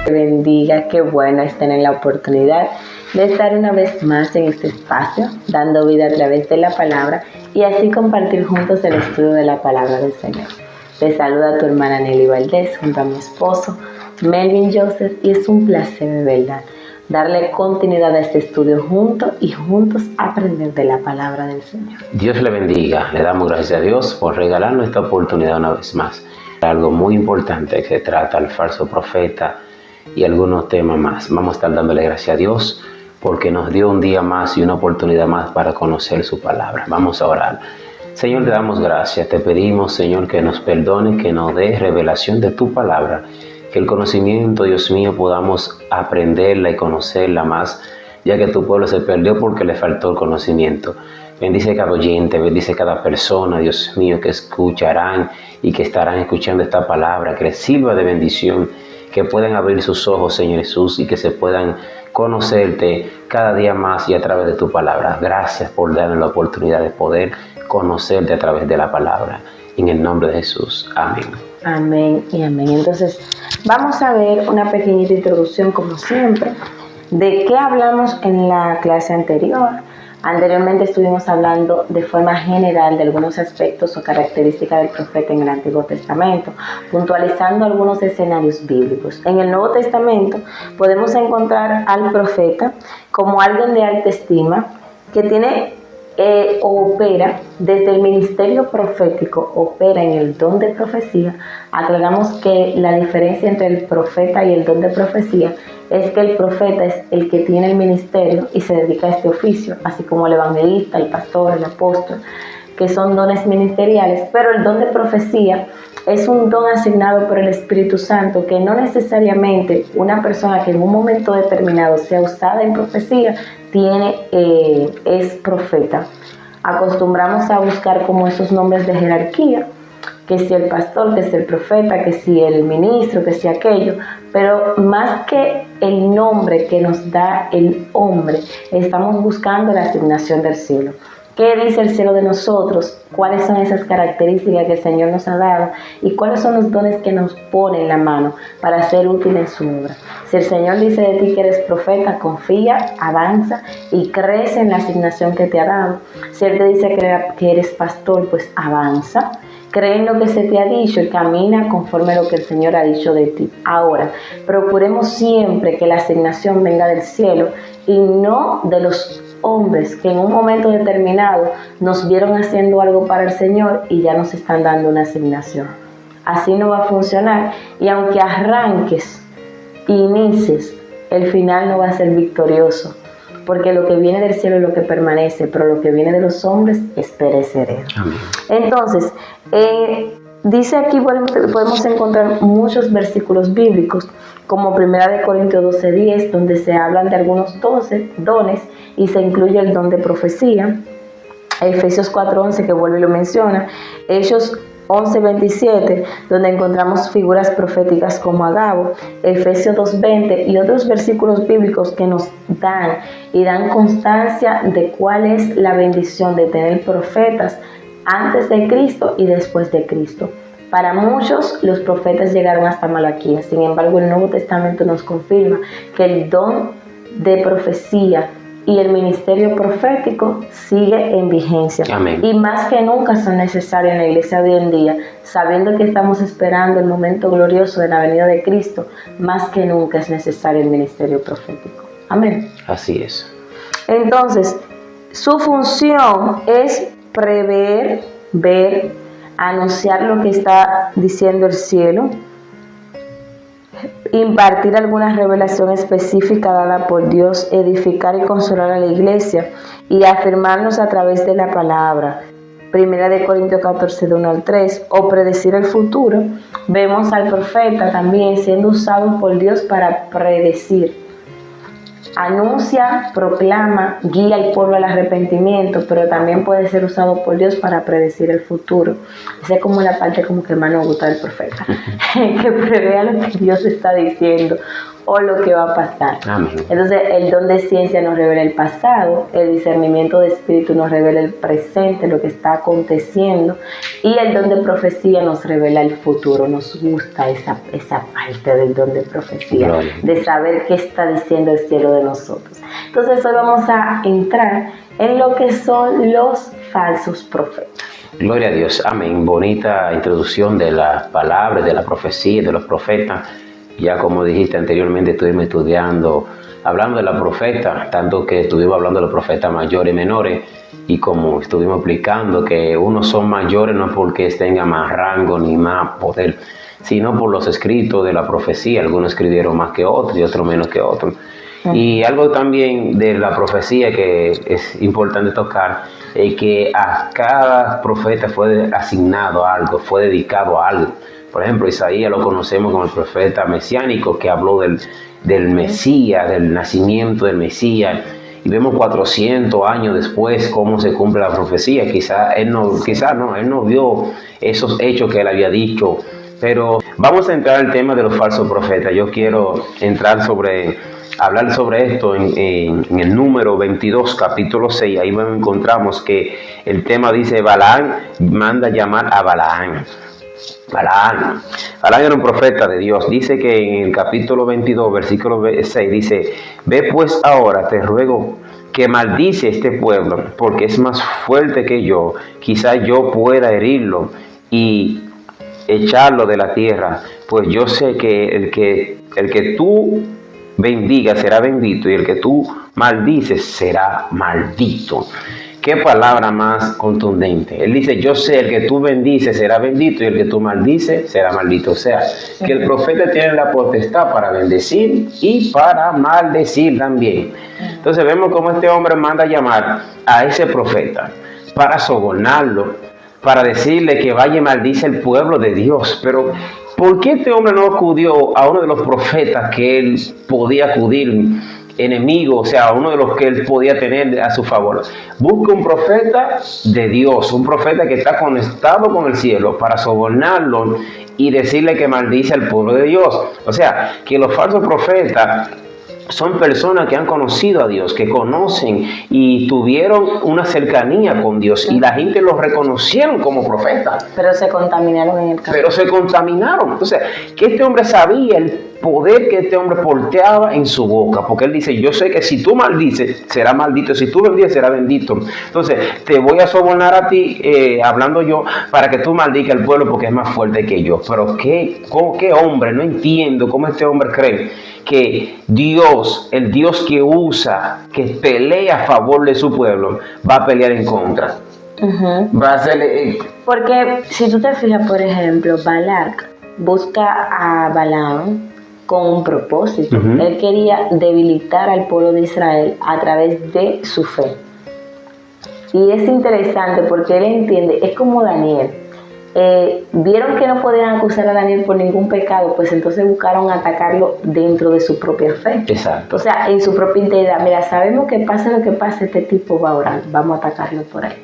Te bendiga, qué bueno es tener la oportunidad de estar una vez más en este espacio, dando vida a través de la palabra y así compartir juntos el estudio de la palabra del Señor. Te saluda tu hermana Nelly Valdés junto a mi esposo Melvin Joseph y es un placer de verdad darle continuidad a este estudio juntos y juntos aprender de la palabra del Señor. Dios le bendiga, le damos gracias a Dios por regalarnos esta oportunidad una vez más. Algo muy importante que se trata el falso profeta y algunos temas más. Vamos a estar dándole gracias a Dios porque nos dio un día más y una oportunidad más para conocer su palabra. Vamos a orar. Señor, te damos gracias. Te pedimos, Señor, que nos perdone, que nos dé revelación de tu palabra. Que el conocimiento, Dios mío, podamos aprenderla y conocerla más, ya que tu pueblo se perdió porque le faltó el conocimiento. Bendice cada oyente, bendice cada persona, Dios mío, que escucharán y que estarán escuchando esta palabra, que les sirva de bendición, que puedan abrir sus ojos, Señor Jesús, y que se puedan conocerte cada día más y a través de tu palabra. Gracias por darnos la oportunidad de poder conocerte a través de la palabra. En el nombre de Jesús. Amén. Amén y amén. Entonces, vamos a ver una pequeñita introducción, como siempre, de qué hablamos en la clase anterior. Anteriormente estuvimos hablando de forma general de algunos aspectos o características del profeta en el Antiguo Testamento, puntualizando algunos escenarios bíblicos. En el Nuevo Testamento podemos encontrar al profeta como alguien de alta estima que tiene opera desde el ministerio profético, opera en el don de profecía. Aclaramos que la diferencia entre el profeta y el don de profecía es que el profeta es el que tiene el ministerio y se dedica a este oficio, así como el evangelista, el pastor, el apóstol, que son dones ministeriales, pero el don de profecía es un don asignado por el Espíritu Santo que no necesariamente una persona que en un momento determinado sea usada en profecía es profeta. Acostumbramos a buscar como esos nombres de jerarquía, que si el pastor, que si el profeta, que si el ministro, que si aquello, pero más que el nombre que nos da el hombre, estamos buscando la asignación del cielo. ¿Qué dice el cielo de nosotros? ¿Cuáles son esas características que el Señor nos ha dado? ¿Y cuáles son los dones que nos pone en la mano para ser útil en su obra? Si el Señor dice de ti que eres profeta, confía, avanza y crece en la asignación que te ha dado. Si Él te dice que eres pastor, pues avanza. Cree en lo que se te ha dicho y camina conforme a lo que el Señor ha dicho de ti. Ahora, procuremos siempre que la asignación venga del cielo y no de los hombres que en un momento determinado nos vieron haciendo algo para el Señor y ya nos están dando una asignación. Así no va a funcionar, y aunque arranques e inicies, el final no va a ser victorioso, porque lo que viene del cielo es lo que permanece, pero lo que viene de los hombres es perecedero. Amén. Entonces, dice aquí, podemos encontrar muchos versículos bíblicos, como 1 Corintios 12:10, donde se hablan de algunos dones y se incluye el don de profecía. Efesios 4:11, que vuelve y lo menciona. Hechos 11:27, donde encontramos figuras proféticas como Agabo. Efesios 2:20 y otros versículos bíblicos que nos dan constancia de cuál es la bendición de tener profetas antes de Cristo y después de Cristo. Para muchos, los profetas llegaron hasta Malaquías. Sin embargo, el Nuevo Testamento nos confirma que el don de profecía y el ministerio profético sigue en vigencia. Amén. Y más que nunca son necesarios en la iglesia de hoy en día, sabiendo que estamos esperando el momento glorioso de la venida de Cristo. Más que nunca es necesario el ministerio profético. Amén. Así es. Entonces, su función es prever, ver, anunciar lo que está diciendo el cielo, impartir alguna revelación específica dada por Dios, edificar y consolar a la iglesia y afirmarnos a través de la palabra. 1 Corintios 14, de 1 al 3, o predecir el futuro. Vemos al profeta también siendo usado por Dios para predecir. Anuncia, proclama, guía al pueblo al arrepentimiento, pero también puede ser usado por Dios para predecir el futuro. Esa es como la parte como que más nos gusta del profeta, que prevea lo que Dios está diciendo. o lo que va a pasar. Amén. Entonces, el don de ciencia nos revela el pasado, el discernimiento de espíritu nos revela el presente, lo que está aconteciendo, y el don de profecía nos revela el futuro. Nos gusta esa parte del don de profecía, Gloria. de saber qué está diciendo el cielo de nosotros. Entonces, hoy vamos a entrar en lo que son los falsos profetas. Gloria a Dios, amén. Bonita introducción de las palabras, de la profecía, de los profetas. Ya como dijiste anteriormente, estuvimos estudiando, hablando de la profeta, tanto que estuvimos hablando de los profetas mayores y menores, y como estuvimos explicando que unos son mayores no porque tengan más rango ni más poder, sino por los escritos de la profecía. Algunos escribieron más que otros y otros menos que otros. Y algo también de la profecía que es importante tocar es que a cada profeta fue asignado algo, fue dedicado a algo. Por ejemplo, Isaías lo conocemos como el profeta mesiánico que habló del Mesías, del nacimiento del Mesías. Y vemos 400 años después cómo se cumple la profecía. Quizás él no vio esos hechos que él había dicho. Pero vamos a entrar al tema de los falsos profetas. Yo quiero hablar sobre esto en el número 22, capítulo 6. Ahí encontramos que el tema dice: Balaam manda llamar a Balaam. Balaam era un profeta de Dios. Dice que en el capítulo 22, versículo 6, dice: Ve pues ahora, te ruego que maldice este pueblo, porque es más fuerte que yo. Quizá yo pueda herirlo y echarlo de la tierra, pues yo sé que el que tú bendiga será bendito, y el que tú maldices será maldito. Qué palabra más contundente. Él dice: yo sé, el que tú bendices será bendito, y el que tú maldices será maldito. O sea, que el profeta tiene la potestad para bendecir y para maldecir también. Entonces vemos cómo este hombre manda llamar a ese profeta para sobornarlo, para decirle que vaya y maldice el pueblo de Dios. Pero ¿por qué este hombre no acudió a uno de los profetas que él podía acudir, enemigo, o sea, uno de los que él podía tener a su favor? Busca un profeta de Dios, un profeta que está conectado con el cielo, para sobornarlo y decirle que maldice al pueblo de Dios. O sea, que los falsos profetas son personas que han conocido a Dios, que conocen y tuvieron una cercanía con Dios, y la gente los reconocieron como profetas. Pero se contaminaron en el camino. Entonces, que este hombre sabía el poder que este hombre porteaba en su boca, porque él dice: yo sé que si tú maldices, será maldito, si tú bendices, será bendito. Entonces, te voy a sobornar a ti, hablando yo, para que tú maldigas al pueblo, porque es más fuerte que yo. Pero ¿qué hombre? No entiendo cómo este hombre cree que Dios, el Dios que usa, que pelea a favor de su pueblo, va a pelear en contra. Va a hacerle... Porque si tú te fijas, por ejemplo, Balac busca a Balaam con un propósito. Él quería debilitar al pueblo de Israel a través de su fe. Y es interesante porque él entiende, es como Daniel. Vieron que no podían acusar a Daniel por ningún pecado, pues entonces buscaron atacarlo dentro de su propia fe. Exacto. O sea, en su propia integridad. Mira, sabemos que pase lo que pase, este tipo va a orar, vamos a atacarlo por ahí.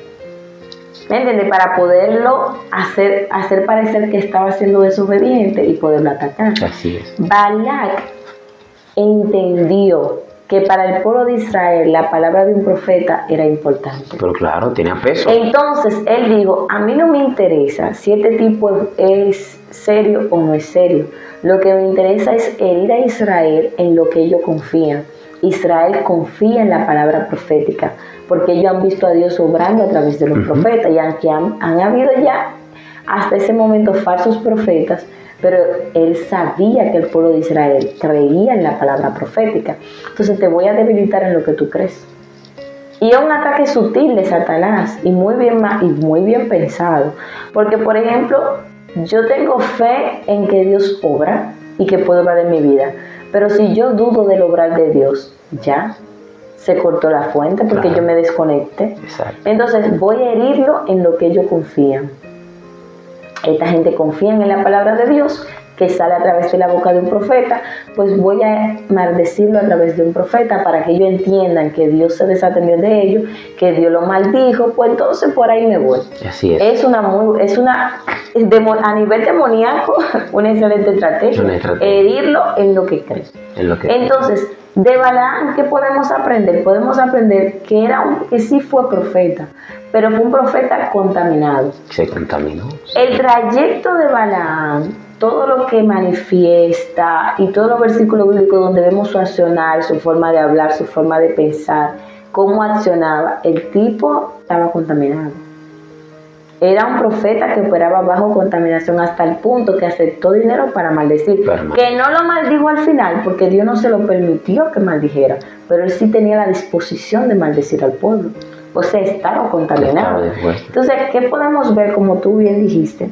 ¿Me entiendes? Para poderlo hacer parecer que estaba siendo desobediente y poderlo atacar. Así es. Balac entendió que para el pueblo de Israel la palabra de un profeta era importante. Pero claro, tenía peso. Entonces él dijo: a mí no me interesa si este tipo es serio o no es serio. Lo que me interesa es herir a Israel en lo que ellos confían. Israel confía en la palabra profética, porque ellos han visto a Dios obrando a través de los profetas, y aunque han habido ya hasta ese momento falsos profetas, pero él sabía que el pueblo de Israel creía en la palabra profética. Entonces te voy a debilitar en lo que tú crees. Y es un ataque sutil de Satanás, y muy bien pensado, porque por ejemplo, yo tengo fe en que Dios obra y que puede obrar en mi vida, pero si yo dudo del obrar de Dios, ya se cortó la fuente porque yo me desconecté. Exacto. Entonces voy a herirlo en lo que ellos confían. Esta gente confía en la palabra de Dios, que sale a través de la boca de un profeta, pues voy a maldecirlo a través de un profeta para que ellos entiendan que Dios se desatendió de ellos, que Dios lo maldijo, pues entonces por ahí me voy. Así es. A nivel demoníaco, una excelente estrategia. Herirlo en lo que cree. Entonces, de Balaam, ¿qué podemos aprender? Podemos aprender que sí fue profeta, pero fue un profeta contaminado. Se contaminó. El trayecto de Balaam, todo lo que manifiesta y todos los versículos bíblicos donde vemos su accionar, su forma de hablar, su forma de pensar, cómo accionaba, el tipo estaba contaminado. Era un profeta que operaba bajo contaminación hasta el punto que aceptó dinero para maldecir. Que no lo maldijo al final porque Dios no se lo permitió que maldijera, pero él sí tenía la disposición de maldecir al pueblo. O sea, estaba contaminado. Entonces, ¿qué podemos ver, como tú bien dijiste?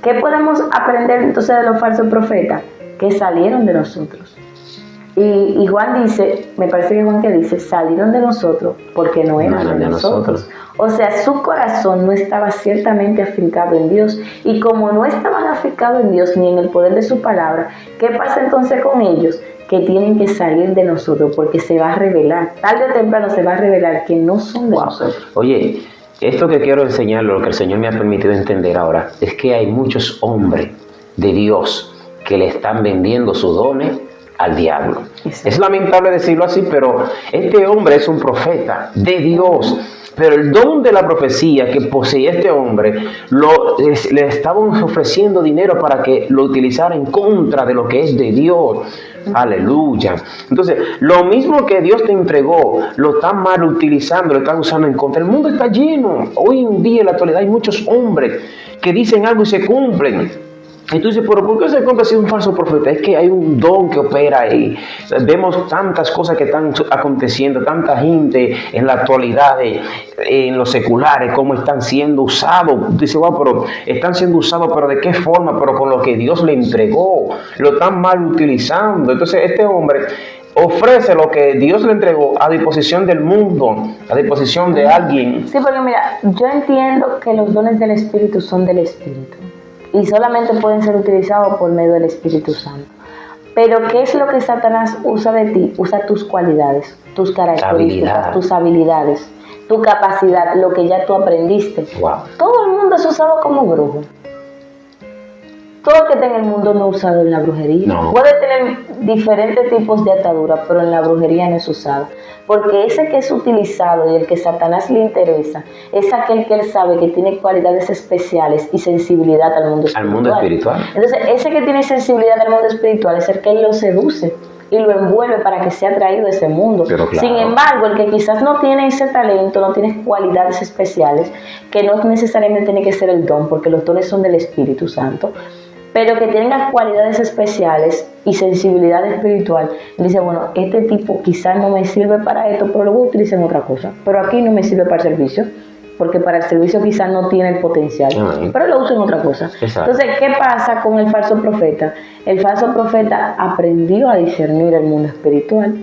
¿Qué podemos aprender entonces de los falsos profetas? Que salieron de nosotros. Y Juan dice, me parece que Juan que dice, salieron de nosotros porque no eran de nosotros. O sea, su corazón no estaba ciertamente afincado en Dios. Y como no estaban afincados en Dios ni en el poder de su palabra, ¿qué pasa entonces con ellos? Que tienen que salir de nosotros porque se va a revelar. Tarde o temprano se va a revelar que no son de nosotros. Oye, esto que quiero enseñar, lo que el Señor me ha permitido entender ahora, es que hay muchos hombres de Dios que le están vendiendo sus dones al diablo. Exacto. Es lamentable decirlo así, pero este hombre es un profeta de Dios. Pero el don de la profecía que poseía este hombre, le estaban ofreciendo dinero para que lo utilizara en contra de lo que es de Dios. Aleluya. Entonces, lo mismo que Dios te entregó, lo están mal utilizando, lo están usando en contra. El mundo está lleno. Hoy en día, en la actualidad, hay muchos hombres que dicen algo y se cumplen. Y tú dices, pero ¿por qué se compra si es un falso profeta? Es que hay un don que opera ahí. Vemos tantas cosas que están aconteciendo, tanta gente en la actualidad, en los seculares, cómo están siendo usados. Dice, wow, pero están siendo usados, pero ¿de qué forma? Pero con lo que Dios le entregó. Lo están mal utilizando. Entonces este hombre ofrece lo que Dios le entregó a disposición del mundo, a disposición de alguien. Sí, porque mira, yo entiendo que los dones del Espíritu son del Espíritu. Y solamente pueden ser utilizados por medio del Espíritu Santo. Pero ¿qué es lo que Satanás usa de ti? Usa tus cualidades, tus características, tus habilidades, tu capacidad, lo que ya tú aprendiste. Wow. Todo el mundo es usado como brujo. Todo el que está en el mundo no es usado en la brujería. No. Puede tener diferentes tipos de ataduras, pero en la brujería no es usado. Porque ese que es utilizado y el que Satanás le interesa es aquel que él sabe que tiene cualidades especiales y sensibilidad al mundo espiritual. Al mundo espiritual. Entonces, ese que tiene sensibilidad al mundo espiritual es el que él lo seduce y lo envuelve para que sea atraído a ese mundo. Pero claro. Sin embargo, el que quizás no tiene ese talento, no tiene cualidades especiales, que no necesariamente tiene que ser el don, porque los dones son del Espíritu Santo, pero que tenga cualidades especiales y sensibilidad espiritual, dice, bueno, este tipo quizás no me sirve para esto, pero lo voy a utilizar en otra cosa. Pero aquí no me sirve para el servicio, porque para el servicio quizás no tiene el potencial, pero lo uso en otra cosa. Exacto. Entonces, ¿qué pasa con el falso profeta? El falso profeta aprendió a discernir el mundo espiritual.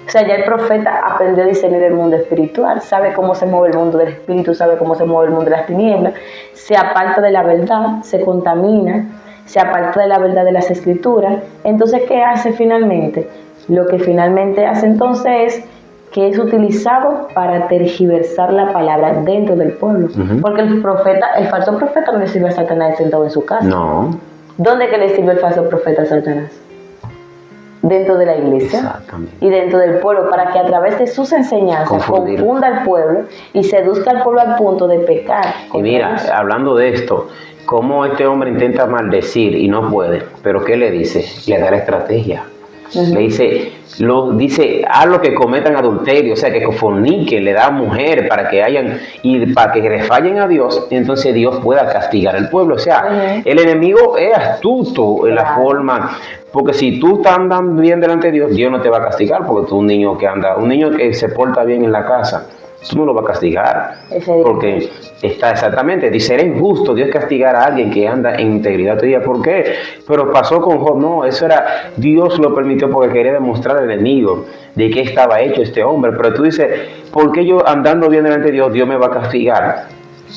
O sea, ya el profeta aprendió a discernir el mundo espiritual, sabe cómo se mueve el mundo del espíritu, sabe cómo se mueve el mundo de las tinieblas, se aparta de la verdad, se contamina, se aparta de la verdad de las escrituras. Entonces, ¿qué hace finalmente? Lo que finalmente hace entonces es que es utilizado para tergiversar la palabra dentro del pueblo. Porque el falso profeta no le sirve a Satanás sentado en su casa. No. ¿Dónde que le sirve el falso profeta a Satanás? Dentro de la iglesia y dentro del pueblo, para que a través de sus enseñanzas confunda al pueblo y seduzca al pueblo al punto de pecar. Y mira, hablando de esto, cómo este hombre intenta maldecir y no puede, pero ¿qué le dice? Le da la estrategia. Le dice, haz lo que cometan adulterio, o sea, que forniquen, le da a mujer para que le fallen a Dios, y entonces Dios pueda castigar al pueblo. O sea, el enemigo es astuto en la forma, porque si tú estás andando bien delante de Dios, Dios no te va a castigar, porque tú un niño que se porta bien en la casa, tú no lo vas a castigar, porque está exactamente, dice, era injusto Dios castigar a alguien que anda en integridad. Tú dirías, ¿por qué? Pero pasó con Job. No, eso era, Dios lo permitió porque quería demostrar al enemigo de qué estaba hecho este hombre. Pero tú dices, ¿por qué yo andando bien delante de Dios, Dios me va a castigar?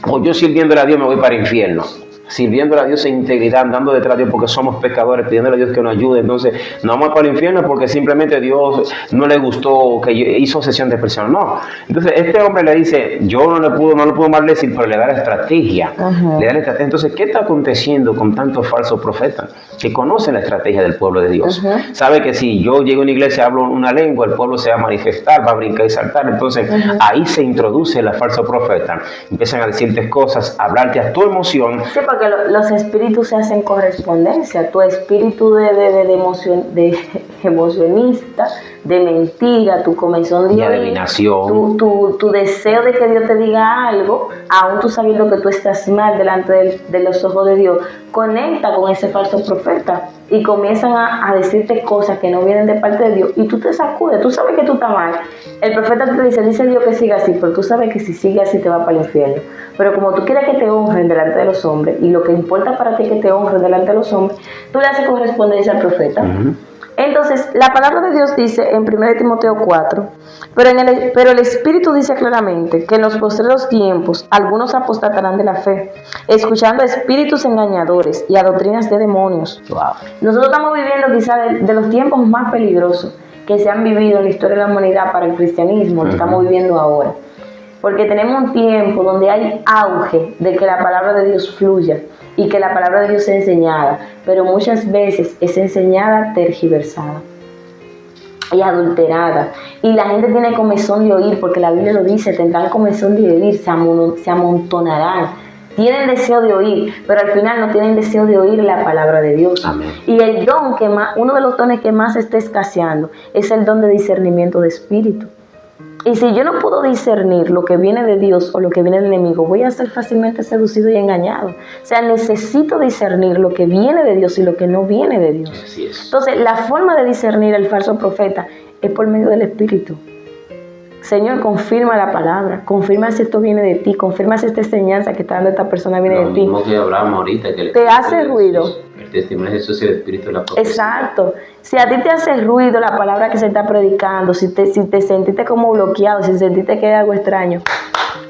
O yo sirviéndole a Dios me voy para el infierno. sirviéndole a Dios en integridad, andando detrás de Dios porque somos pecadores, pidiéndole a Dios que nos ayude. Entonces, no vamos para el infierno porque simplemente Dios no le gustó, que hizo sesión de expresión. No. Entonces, este hombre le dice, yo no le puedo maldecir, pero le da la estrategia. Le da la estrategia. Entonces, ¿qué está aconteciendo con tantos falsos profetas que conocen la estrategia del pueblo de Dios? Sabe que si yo llego a una iglesia, hablo una lengua, el pueblo se va a manifestar, va a brincar y saltar. Entonces, ahí se introduce la falsa profeta. Empiezan a decirte cosas, a hablarte a tu emoción. Sí, porque los espíritus se hacen correspondencia. Tu espíritu de emocionista, de mentira, tu comezón de y adivinación, tu deseo de que Dios te diga algo, aún tú sabiendo que tú estás mal delante de los ojos de Dios, conecta con ese falso profeta y comienzan a decirte cosas que no vienen de parte de Dios y tú te sacudes, tú sabes que tú estás mal. El profeta te dice Dios que siga así, pero tú sabes que si sigue así te va para el infierno. Pero como tú quieres que te honren delante de los hombres y lo que importa para ti es que te honren delante de los hombres, tú le haces correspondencia al profeta. Entonces, la palabra de Dios dice en 1 Timoteo 4, pero el Espíritu dice claramente que en los postreros tiempos algunos apostatarán de la fe, escuchando a espíritus engañadores y a doctrinas de demonios. Nosotros estamos viviendo quizá de los tiempos más peligrosos que se han vivido en la historia de la humanidad para el cristianismo, lo estamos viviendo ahora. Porque tenemos un tiempo donde hay auge de que la palabra de Dios fluya y que la palabra de Dios sea enseñada, pero muchas veces es enseñada tergiversada y adulterada. Y la gente tiene comezón de oír, porque la Biblia lo dice, tendrán comezón de oír, se amontonarán. Tienen deseo de oír, pero al final no tienen deseo de oír la palabra de Dios. Amén. Y el don uno de los dones que más está escaseando es el don de discernimiento de espíritu. Y si yo no puedo discernir lo que viene de Dios o lo que viene del enemigo, voy a ser fácilmente seducido y engañado. O sea, necesito discernir lo que viene de Dios y lo que no viene de Dios. Así es. Entonces, la forma de discernir al falso profeta es por medio del Espíritu. Señor, confirma la palabra, confirma si esto viene de ti, confirma si esta enseñanza que está dando esta persona viene de ti. Lo mismo que hablamos ahorita, que te hace ruido. El testimonio de Jesús y el Espíritu de la profecía. Exacto. Si a ti te hace ruido la palabra que se está predicando, si te sentiste como bloqueado, si sentiste que hay algo extraño,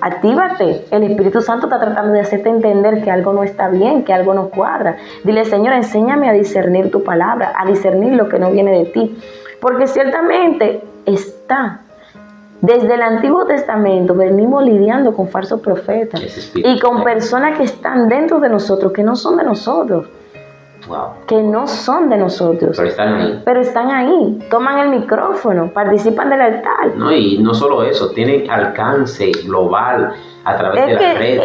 actívate. El Espíritu Santo está tratando de hacerte entender que algo no está bien, que algo no cuadra. Dile, Señor, enséñame a discernir tu palabra, a discernir lo que no viene de ti. Porque ciertamente está. Desde el Antiguo Testamento venimos lidiando con falsos profetas y con personas que están dentro de nosotros, que no son de nosotros. Que no son de nosotros. Pero están ahí. Toman el micrófono, participan del altar. No, y no solo eso, tienen alcance global a través de la red.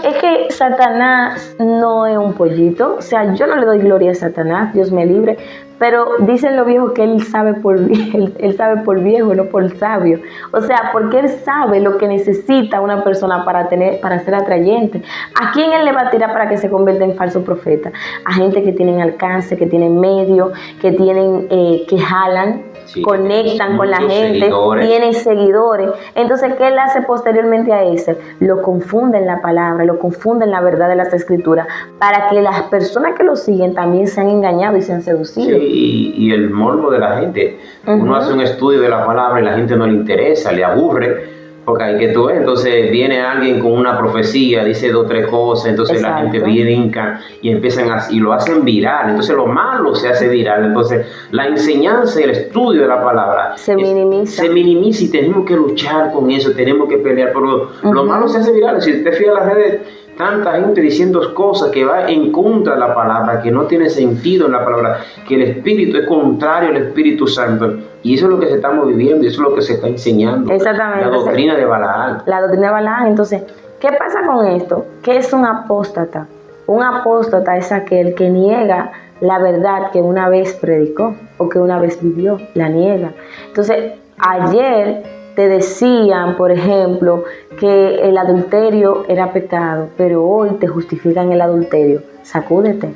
Es que Satanás no es un pollito. O sea, yo no le doy gloria a Satanás, Dios me libre. Pero dicen los viejos que él sabe por viejo, no por sabio. O sea, porque él sabe lo que necesita una persona para ser atrayente. ¿A quién él le va a tirar para que se convierta en falso profeta? A gente que tienen alcance, que tienen medio, que tienen, que jalan, conectan con la gente, tienen seguidores. Entonces, ¿qué él hace posteriormente a eso? Lo confunde en la palabra, lo confunde en la verdad de las Escrituras, para que las personas que lo siguen también sean engañados y sean seducidos. Y el morbo de la gente. Uno hace un estudio de la palabra y la gente no le interesa, le aburre, porque hay que tú ves, entonces viene alguien con una profecía, dice 2 o 3 cosas, entonces la gente brinca y empiezan y lo hacen viral. Entonces lo malo se hace viral. Entonces la enseñanza y el estudio de la palabra se minimiza y tenemos que luchar con eso, tenemos que pelear, pero lo malo se hace viral. Si usted fija las redes, tanta gente diciendo cosas que va en contra de la palabra, que no tiene sentido en la palabra, que el Espíritu es contrario al Espíritu Santo. Y eso es lo que estamos viviendo, y eso es lo que se está enseñando. Exactamente. La doctrina de Balaam. La doctrina de Balaam. Entonces, ¿qué pasa con esto? ¿Qué es un apóstata? Un apóstata es aquel que niega la verdad que una vez predicó o que una vez vivió, la niega. Entonces, ayer te decían, por ejemplo, que el adulterio era pecado, pero hoy te justifican el adulterio. Sacúdete.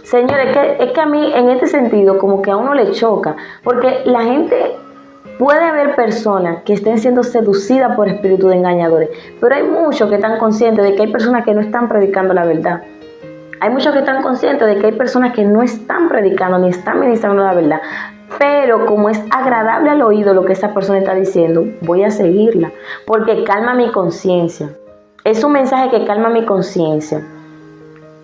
Señores, es que a mí en este sentido como que a uno le choca, porque la gente puede haber personas que estén siendo seducidas por espíritus de engañadores, pero hay muchos que están conscientes de que hay personas que no están predicando la verdad. Hay muchos que están conscientes de que hay personas que no están predicando ni están ministrando la verdad. Pero como es agradable al oído lo que esa persona está diciendo, voy a seguirla, porque calma mi conciencia. Es un mensaje que calma mi conciencia.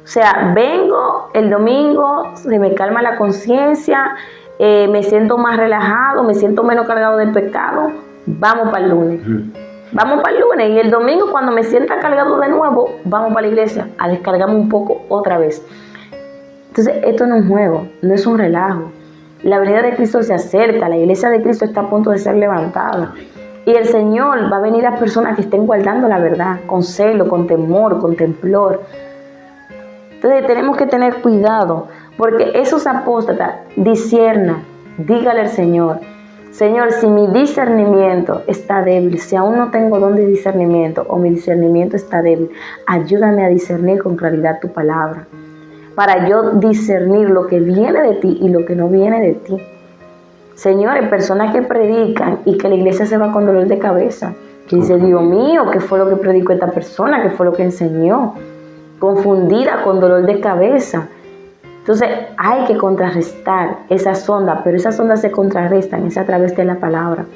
O sea, vengo el domingo, se me calma la conciencia, me siento más relajado, me siento menos cargado de pecado, vamos para el lunes. Vamos para el lunes y el domingo cuando me sienta cargado de nuevo, vamos para la iglesia a descargarme un poco otra vez. Entonces, esto no es un juego, no es un relajo. La venida de Cristo se acerca, la iglesia de Cristo está a punto de ser levantada. Y el Señor va a venir a personas que estén guardando la verdad, con celo, con temor, con temblor. Entonces tenemos que tener cuidado, porque esos apóstatas disciernan, dígale al Señor, Señor, si mi discernimiento está débil, si aún no tengo don de discernimiento o mi discernimiento está débil, ayúdame a discernir con claridad tu palabra, para yo discernir lo que viene de ti y lo que no viene de ti. Señores, personas que predican y que la iglesia se va con dolor de cabeza, que dice, Dios mío, ¿qué fue lo que predicó esta persona? ¿Qué fue lo que enseñó? Confundida, con dolor de cabeza. Entonces hay que contrarrestar esas ondas, pero esas ondas se contrarrestan es a través de la palabra,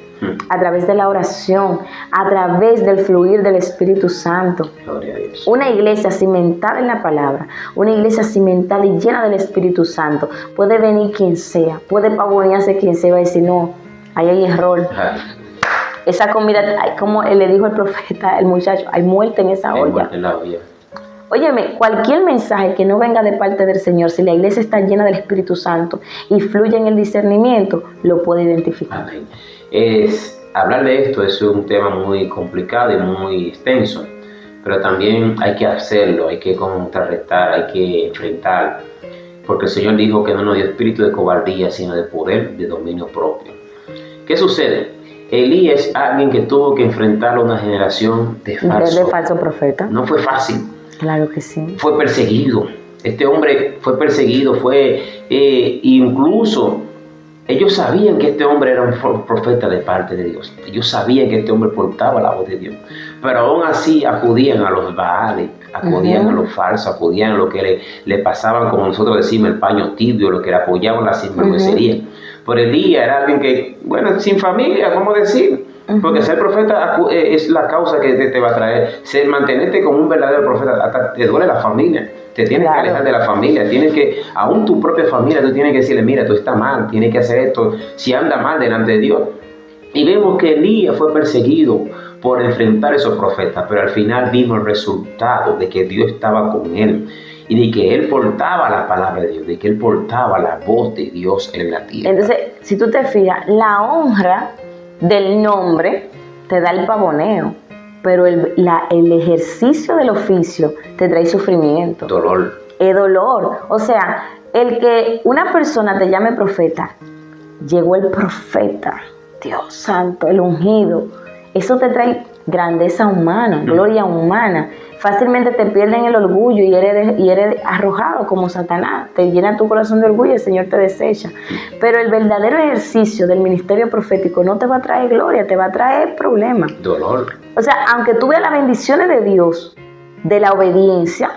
a través de la oración, a través del fluir del Espíritu Santo. Gloria a Dios. Una iglesia cimentada en la palabra, una iglesia cimentada y llena del Espíritu Santo, puede venir quien sea, puede pavonearse quien sea y va a decir, no, ahí hay error. Esa comida, como le dijo el profeta, el muchacho, hay muerte en esa olla. Óyeme, cualquier mensaje que no venga de parte del Señor, si la iglesia está llena del Espíritu Santo y fluye en el discernimiento, lo puede identificar. Amén. Hablar de esto es un tema muy complicado y muy extenso, pero también hay que hacerlo, hay que contrarrestar, hay que enfrentar, porque el Señor dijo que no nos dio espíritu de cobardía, sino de poder, de dominio propio. ¿Qué sucede? Elías es alguien que tuvo que enfrentar a una generación de falso profeta. No fue fácil. Claro que sí. Fue perseguido. Este hombre fue perseguido, incluso ellos sabían que este hombre era un profeta de parte de Dios. Ellos sabían que este hombre portaba la voz de Dios. Pero aún así acudían a los Baales, acudían a los falsos, acudían a lo que le pasaban, como nosotros decimos, el paño tibio, lo que le apoyaban la sinvergüencería. Pero Elías era alguien que, bueno, sin familia, ¿cómo decir? Porque ser profeta es la causa que te va a traer. Mantenerte como un verdadero profeta, hasta te duele la familia. Te tienes que alejar de la familia. Tienes que, aún tu propia familia, tú tienes que decirle, mira, tú estás mal, tienes que hacer esto. Si anda mal delante de Dios. Y vemos que Elías fue perseguido por enfrentar a esos profetas, pero al final vimos el resultado de que Dios estaba con él. Y de que él portaba la palabra de Dios, de que él portaba la voz de Dios en la tierra. Entonces, si tú te fijas, la honra del nombre te da el pavoneo, pero el ejercicio del oficio te trae sufrimiento. Dolor. Es dolor. O sea, el que una persona te llame profeta, llegó el profeta, Dios santo, el ungido, eso te trae grandeza humana, gloria humana. Fácilmente te pierden el orgullo y eres arrojado como Satanás. Te llena tu corazón de orgullo y el Señor te desecha. Pero el verdadero ejercicio del ministerio profético no te va a traer gloria, te va a traer problemas. Dolor. O sea, aunque tú veas las bendiciones de Dios, de la obediencia,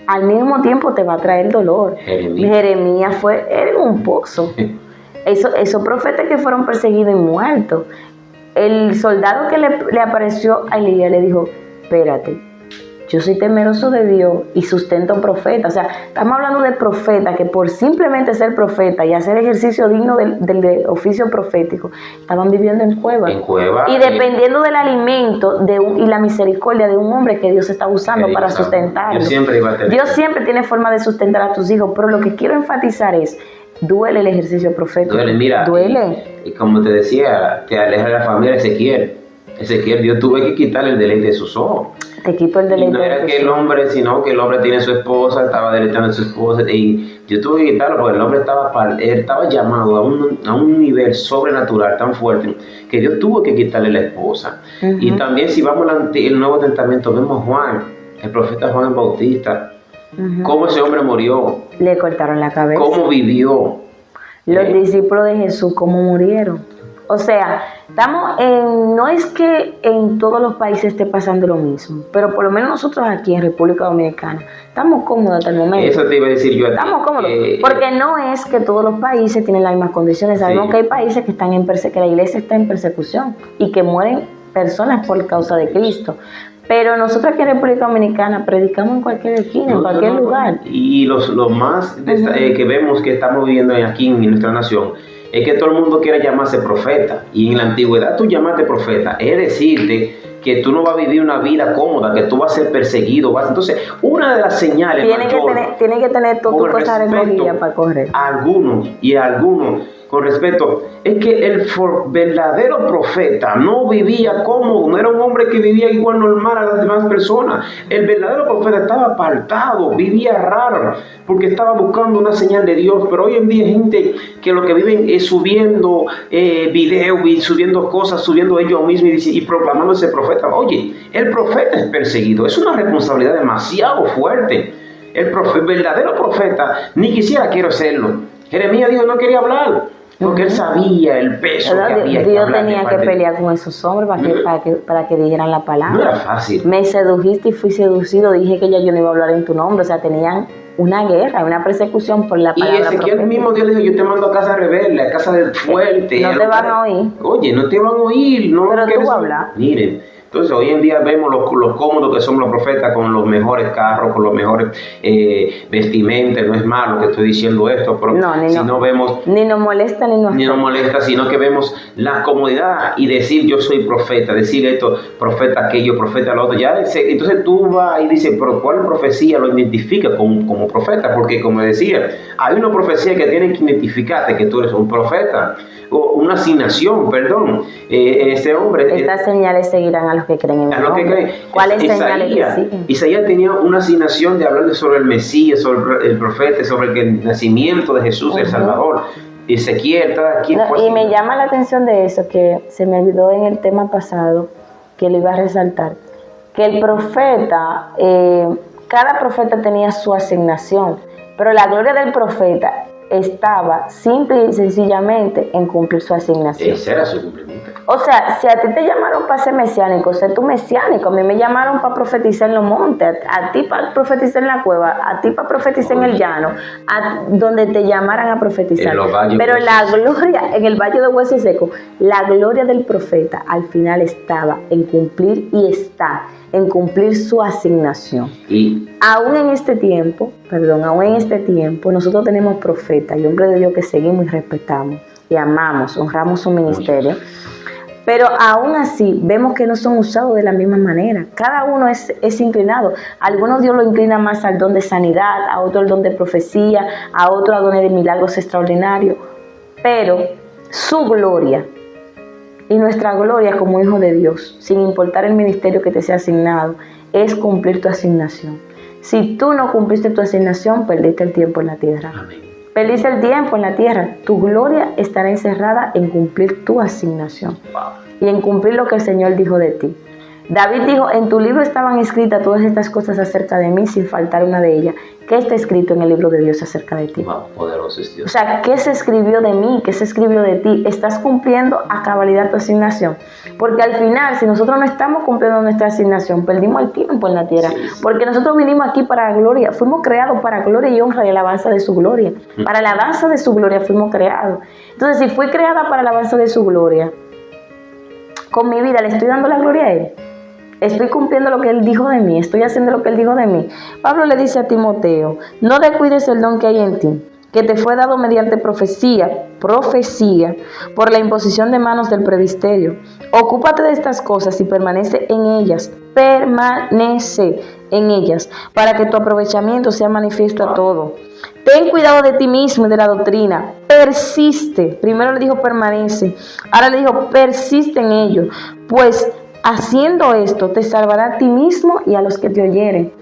al mismo tiempo te va a traer dolor. Jeremías era un pozo. Esos profetas que fueron perseguidos y muertos. El soldado que le apareció a Elías le dijo, espérate, yo soy temeroso de Dios y sustento un profeta. O sea, estamos hablando de profeta que por simplemente ser profeta y hacer ejercicio digno del oficio profético, estaban viviendo en cuevas. Y dependiendo del alimento y la misericordia de un hombre que Dios está usando para sustentarlo. Dios siempre tiene forma de sustentar a tus hijos, pero lo que quiero enfatizar es, duele el ejercicio profético. Duele. Y como te decía, te aleja de la familia Ezequiel, Dios tuvo que quitarle el deleite de sus ojos. Te quito el deleite. Y no era que el hombre, sino que el hombre tiene su esposa, estaba deleitando a su esposa, y yo tuve que quitarlo porque el hombre estaba llamado a un nivel sobrenatural tan fuerte que Dios tuvo que quitarle la esposa. Y también si vamos al Nuevo Testamento, vemos Juan, el profeta Juan el Bautista, cómo ese hombre murió. Le cortaron la cabeza. Cómo vivió. Los discípulos de Jesús, cómo murieron. O sea, no es que en todos los países esté pasando lo mismo, pero por lo menos nosotros aquí en República Dominicana estamos cómodos hasta el momento. Eso te iba a decir yo. Estamos cómodos, porque no es que todos los países tienen las mismas condiciones. Sabemos que hay países que que la iglesia está en persecución y que mueren personas por causa de Cristo. Pero nosotros aquí en República Dominicana predicamos en cualquier esquina, en cualquier lugar. Y lo más que vemos que estamos viviendo aquí en nuestra nación es que todo el mundo quiere llamarse profeta. Y en la antigüedad tú llamaste profeta, es decirte que tú no vas a vivir una vida cómoda, que tú vas a ser perseguido. Entonces, una de las señales tiene que tener todas tus cosas recogidas para correr. A algunos, con respeto, es que el verdadero profeta no vivía cómodo, no era un hombre que vivía igual normal a las demás personas. El verdadero profeta estaba apartado, vivía raro, porque estaba buscando una señal de Dios. Pero hoy en día hay gente que lo que viven es subiendo videos, subiendo cosas, subiendo ellos mismos y proclamando ese profeta. Oye, el profeta es perseguido, es una responsabilidad demasiado fuerte. El verdadero profeta ni quisiera quiero serlo. Jeremías dijo no quería hablar. Porque él sabía el peso que había que Dios tenía que pelear con esos hombres para que dijeran la palabra. No era fácil. Me sedujiste y fui seducido, dije que ya yo no iba a hablar en tu nombre. O sea, tenían una guerra, una persecución por la palabra. Y Ezequiel mismo Dios le dijo, yo te mando a casa rebelde, a casa del fuerte. No te van a oír. Oye, no te van a oír. No. Pero tú hablas. Miren. Entonces hoy en día vemos los cómodos que son los profetas con los mejores carros, con los mejores vestimentas. No es malo que estoy diciendo esto, pero no vemos... Ni nos molesta ni nos... Ni nos molesta, sino que vemos la comodidad y decir yo soy profeta, decir esto, profeta aquello, profeta lo otro. Entonces tú vas y dices, pero ¿cuál profecía lo identifica como profeta? Porque como decía, hay una profecía que tiene que identificarte que tú eres un profeta. O una asignación, perdón. Este hombre... Estas señales seguirán a los que creen en mí. ¿Cuáles señales que siguen? Isaías tenía una asignación de hablar sobre el Mesías, sobre el profeta, sobre el nacimiento de Jesús, el Salvador. Ezequiel, y me llama la atención de eso, que se me olvidó en el tema pasado, que lo iba a resaltar, que el profeta, cada profeta tenía su asignación, pero la gloria del profeta estaba simple y sencillamente en cumplir su asignación. Ese era su cumplimiento. O sea, si a ti te llamaron para ser mesiánico, sé tú mesiánico. A mí me llamaron para profetizar en los montes, a ti para profetizar en la cueva, a ti para profetizar en el llano, a donde te llamaran a profetizar. Pero la gloria, en el valle de Hueso Seco, la gloria del profeta al final estaba en cumplir y está en cumplir su asignación. Y aún en este tiempo, nosotros tenemos profetas y hombres de Dios que seguimos y respetamos y amamos, honramos su ministerio. Pero aún así vemos que no son usados de la misma manera. Cada uno es inclinado. A algunos Dios lo inclina más al don de sanidad, a otro al don de profecía, a otro al don de milagros extraordinarios. Pero su gloria y nuestra gloria como hijo de Dios, sin importar el ministerio que te sea asignado, es cumplir tu asignación. Si tú no cumpliste tu asignación, perdiste el tiempo en la tierra. Amén. Perdiste el tiempo en la tierra. Tu gloria estará encerrada en cumplir tu asignación y en cumplir lo que el Señor dijo de ti. David dijo, en tu libro estaban escritas todas estas cosas acerca de mí, sin faltar una de ellas. ¿Qué está escrito en el libro de Dios acerca de ti? Wow, poderoso es Dios. O sea, ¿qué se escribió de mí? ¿Qué se escribió de ti? ¿Estás cumpliendo a cabalidad tu asignación? Porque al final, si nosotros no estamos cumpliendo nuestra asignación, perdimos el tiempo en la tierra. Sí. Porque nosotros vinimos aquí para la gloria. Fuimos creados para gloria y honra y alabanza de su gloria. Para la alabanza de su gloria fuimos creados. Entonces, si fui creada para la alabanza de su gloria, con mi vida le estoy dando la gloria a Él. Estoy cumpliendo lo que Él dijo de mí, estoy haciendo lo que Él dijo de mí. Pablo le dice a Timoteo, no descuides el don que hay en ti, que te fue dado mediante profecía, por la imposición de manos del presbiterio. Ocúpate de estas cosas y permanece en ellas, para que tu aprovechamiento sea manifiesto a todo. Ten cuidado de ti mismo y de la doctrina, persiste. Primero le dijo permanece, ahora le dijo persiste en ello, pues haciendo esto te salvará a ti mismo y a los que te oyeren.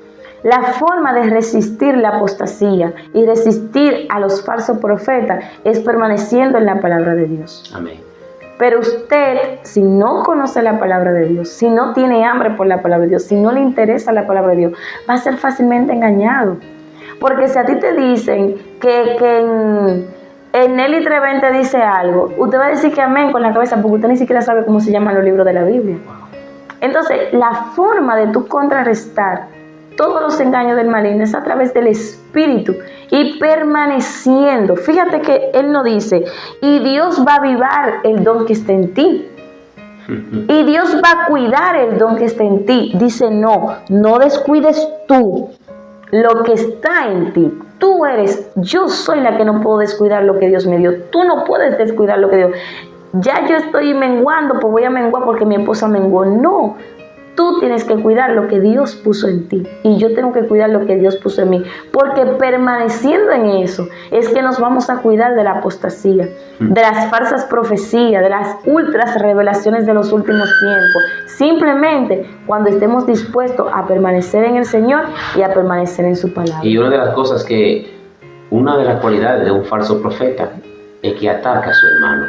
La forma de resistir la apostasía y resistir a los falsos profetas es permaneciendo en la palabra de Dios. Amén. Pero usted, si no conoce la palabra de Dios, si no tiene hambre por la palabra de Dios, si no le interesa la palabra de Dios, va a ser fácilmente engañado. Porque si a ti te dicen que en Nelly 3:20 dice algo, usted va a decir que amén con la cabeza porque usted ni siquiera sabe cómo se llaman los libros de la Biblia. Entonces, la forma de tú contrarrestar todos los engaños del maligno es a través del Espíritu y permaneciendo. Fíjate que Él no dice, y Dios va a avivar el don que está en ti. Y Dios va a cuidar el don que está en ti. Dice, no descuides tú lo que está en ti. Yo soy la que no puedo descuidar lo que Dios me dio. Tú no puedes descuidar lo que Dios. Ya yo estoy menguando, pues voy a menguar porque mi esposa menguó. No, tú tienes que cuidar lo que Dios puso en ti y yo tengo que cuidar lo que Dios puso en mí, porque permaneciendo en eso es que nos vamos a cuidar de la apostasía, de las falsas profecías, de las ultras revelaciones de los últimos tiempos, simplemente cuando estemos dispuestos a permanecer en el Señor y a permanecer en su palabra. Y una de las cualidades de un falso profeta es que ataca a su hermano.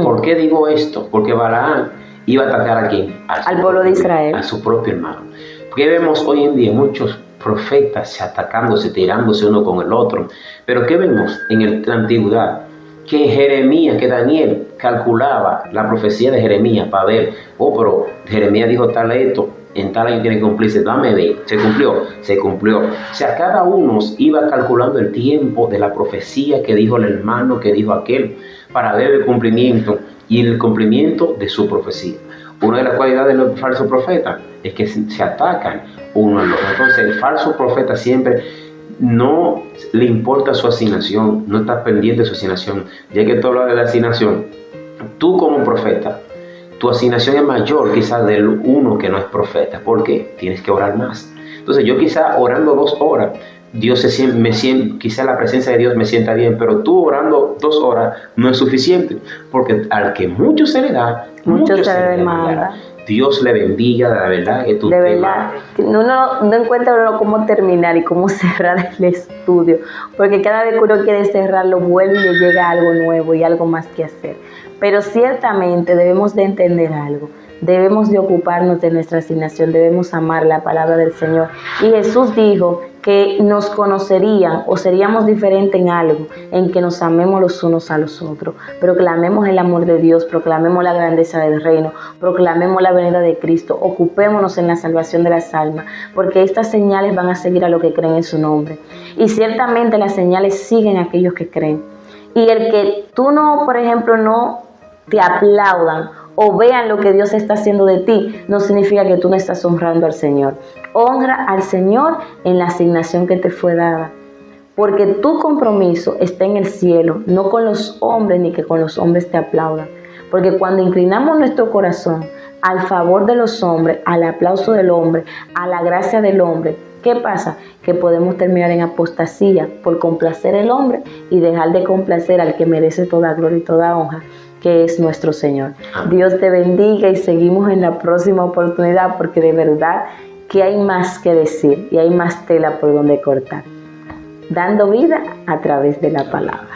¿Por qué digo esto? Porque Balaam iba a atacar a quién? Al pueblo de Israel. A su propio hermano. Porque vemos hoy en día muchos profetas atacándose, tirándose uno con el otro. Pero ¿qué vemos en la antigüedad? Que Daniel calculaba la profecía de Jeremías para ver, pero Jeremías dijo tal esto, en tal año tiene que cumplirse, dame ver, se cumplió. O sea, cada uno iba calculando el tiempo de la profecía que dijo el hermano, que dijo aquel, para ver el cumplimiento y el cumplimiento de su profecía. Una de las cualidades de los falsos profetas es que se atacan uno al otro. Entonces el falso profeta siempre no le importa su asignación, no está pendiente de su asignación. Ya que tú hablas de la asignación, tú como profeta, tu asignación es mayor quizás del uno que no es profeta. ¿Por qué? Tienes que orar más. Entonces yo quizás orando 2 horas, quizá la presencia de Dios me sienta bien, pero tú orando 2 horas no es suficiente, porque al que mucho se le da, mucho se le demanda. Dios le bendiga, la verdad que tú de verdad, uno no encuentra cómo terminar y cómo cerrar el estudio, porque cada vez que uno quiere cerrarlo, vuelve y le llega algo nuevo y algo más que hacer. Pero ciertamente debemos de entender algo. Debemos de ocuparnos de nuestra asignación, debemos amar la palabra del Señor. Y Jesús dijo que nos conocerían o seríamos diferentes en algo, en que nos amemos los unos a los otros. Proclamemos el amor de Dios, proclamemos la grandeza del reino, proclamemos la venida de Cristo, ocupémonos en la salvación de las almas, porque estas señales van a seguir a los que creen en su nombre. Y ciertamente las señales siguen a aquellos que creen. Y el que tú no, por ejemplo, no te aplaudan o vean lo que Dios está haciendo de ti, no significa que tú no estás honrando al Señor. Honra al Señor en la asignación que te fue dada, porque tu compromiso está en el cielo, no con los hombres ni que con los hombres te aplaudan. Porque cuando inclinamos nuestro corazón al favor de los hombres, al aplauso del hombre, a la gracia del hombre, ¿qué pasa? Que podemos terminar en apostasía por complacer al hombre y dejar de complacer al que merece toda gloria y toda honra, que es nuestro Señor. Dios te bendiga y seguimos en la próxima oportunidad, porque de verdad que hay más que decir y hay más tela por donde cortar, dando vida a través de la palabra.